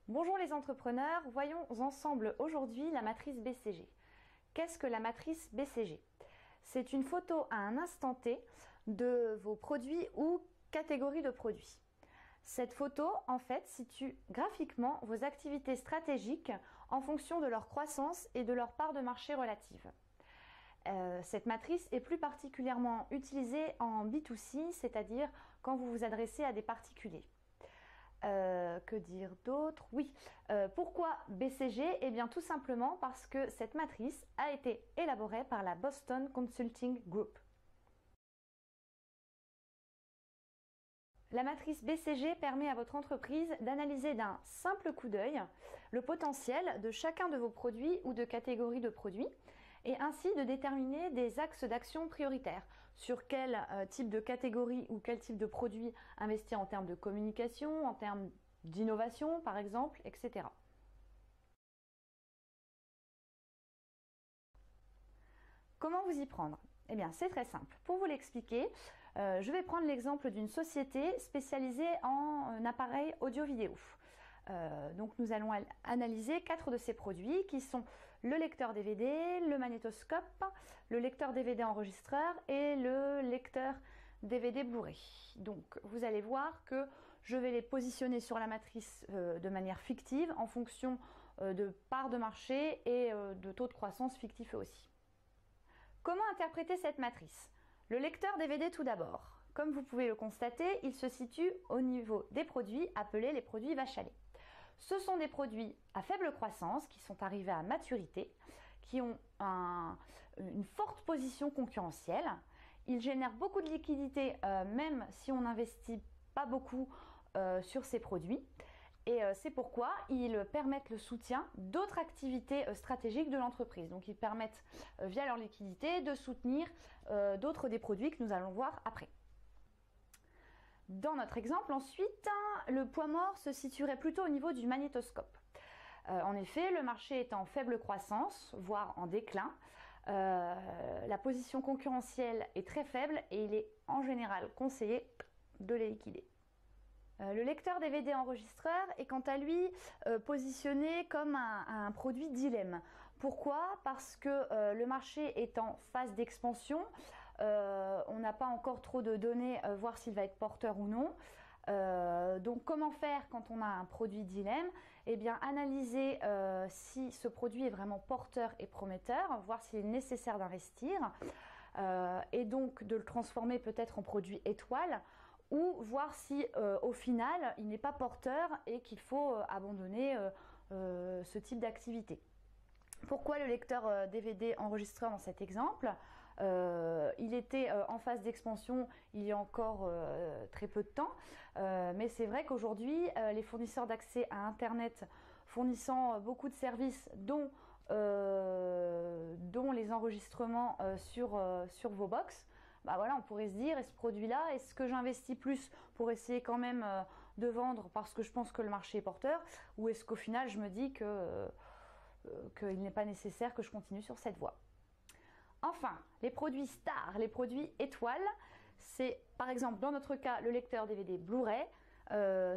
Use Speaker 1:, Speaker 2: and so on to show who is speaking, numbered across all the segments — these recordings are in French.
Speaker 1: Bonjour les entrepreneurs, voyons ensemble aujourd'hui la matrice BCG. Qu'est-ce que la matrice BCG? C'est une photo à un instant T de vos produits ou catégories de produits. Cette photo, en fait, situe graphiquement vos activités stratégiques en fonction de leur croissance et de leur part de marché relative. Cette matrice est plus particulièrement utilisée en B2C, c'est-à-dire quand vous vous adressez à des particuliers. Que dire d'autre? Oui. Pourquoi BCG? Eh bien tout simplement parce que cette matrice a été élaborée par la Boston Consulting Group. La matrice BCG permet à votre entreprise d'analyser d'un simple coup d'œil le potentiel de chacun de vos produits ou de catégories de produits et ainsi de déterminer des axes d'action prioritaires. Sur quel type de catégorie ou quel type de produit investir en termes de communication, en termes d'innovation par exemple, etc. Comment vous y prendre? Eh bien, c'est très simple. Pour vous l'expliquer, je vais prendre l'exemple d'une société spécialisée en appareils audio-vidéo. Donc nous allons analyser 4 de ces produits qui sont le lecteur DVD, le magnétoscope, le lecteur DVD enregistreur et le lecteur DVD Blu-ray. Donc vous allez voir que je vais les positionner sur la matrice de manière fictive en fonction de part de marché et de taux de croissance fictifs aussi. Comment interpréter cette matrice? Le lecteur DVD tout d'abord. Comme vous pouvez le constater, il se situe au niveau des produits appelés les produits vache à lait. Ce sont des produits à faible croissance qui sont arrivés à maturité, qui ont une forte position concurrentielle. Ils génèrent beaucoup de liquidités même si on n'investit pas beaucoup sur ces produits. Et c'est pourquoi ils permettent le soutien d'autres activités stratégiques de l'entreprise. Donc ils permettent via leur liquidité de soutenir d'autres des produits que nous allons voir après. Dans notre exemple ensuite, le poids mort se situerait plutôt au niveau du magnétoscope. En effet, le marché est en faible croissance, voire en déclin. La position concurrentielle est très faible et il est en général conseillé de les liquider. Le lecteur DVD enregistreur est quant à lui positionné comme un produit dilemme. Pourquoi? Parce que le marché est en phase d'expansion, on n'a pas encore trop de données, voir s'il va être porteur ou non. Donc comment faire quand on a un produit dilemme? Eh bien analyser si ce produit est vraiment porteur et prometteur, voir s'il est nécessaire d'investir et donc de le transformer peut-être en produit étoile, ou voir si au final il n'est pas porteur et qu'il faut abandonner ce type d'activité. Pourquoi le lecteur DVD enregistreur dans cet exemple? Il était en phase d'expansion il y a encore très peu de temps, mais c'est vrai qu'aujourd'hui les fournisseurs d'accès à Internet fournissant beaucoup de services dont les enregistrements sur vos box, bah voilà, on pourrait se dire, est-ce produit-là, est-ce que j'investis plus pour essayer quand même de vendre parce que je pense que le marché est porteur, ou est-ce qu'au final je me dis qu'il n'est pas nécessaire que je continue sur cette voie. Enfin, les produits stars, les produits étoiles, c'est par exemple dans notre cas le lecteur DVD Blu-ray.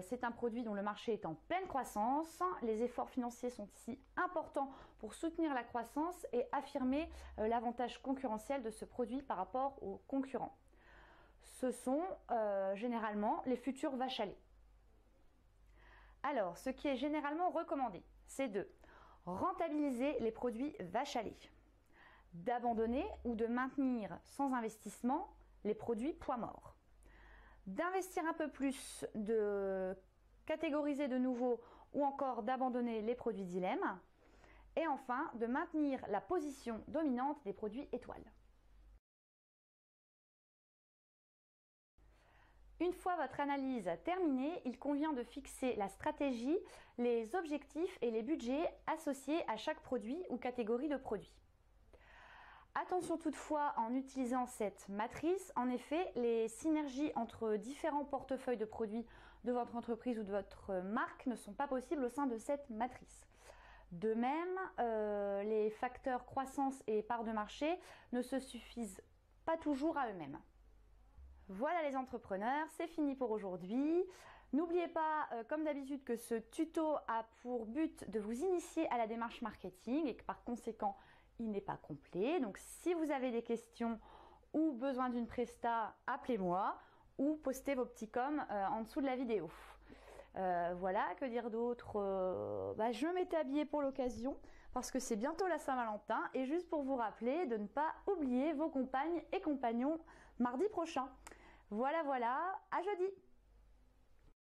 Speaker 1: C'est un produit dont le marché est en pleine croissance. Les efforts financiers sont ici importants pour soutenir la croissance et affirmer l'avantage concurrentiel de ce produit par rapport aux concurrents. Ce sont généralement les futurs vaches à lait. Alors, ce qui est généralement recommandé, c'est de rentabiliser les produits vaches à lait, d'abandonner ou de maintenir sans investissement les produits poids mort, d'investir un peu plus, de catégoriser de nouveau ou encore d'abandonner les produits dilemme, et enfin de maintenir la position dominante des produits étoiles. Une fois votre analyse terminée, il convient de fixer la stratégie, les objectifs et les budgets associés à chaque produit ou catégorie de produits. Attention toutefois en utilisant cette matrice, en effet, les synergies entre différents portefeuilles de produits de votre entreprise ou de votre marque ne sont pas possibles au sein de cette matrice. De même, les facteurs croissance et part de marché ne se suffisent pas toujours à eux-mêmes. Voilà les entrepreneurs, c'est fini pour aujourd'hui. N'oubliez pas, comme d'habitude, que ce tuto a pour but de vous initier à la démarche marketing et que par conséquent, il n'est pas complet. Donc si vous avez des questions ou besoin d'une presta, appelez-moi ou postez vos petits coms en dessous de la vidéo. Voilà, que dire d'autre, je m'étais habillée pour l'occasion parce que c'est bientôt la Saint-Valentin et juste pour vous rappeler de ne pas oublier vos compagnes et compagnons mardi prochain. Voilà, à jeudi!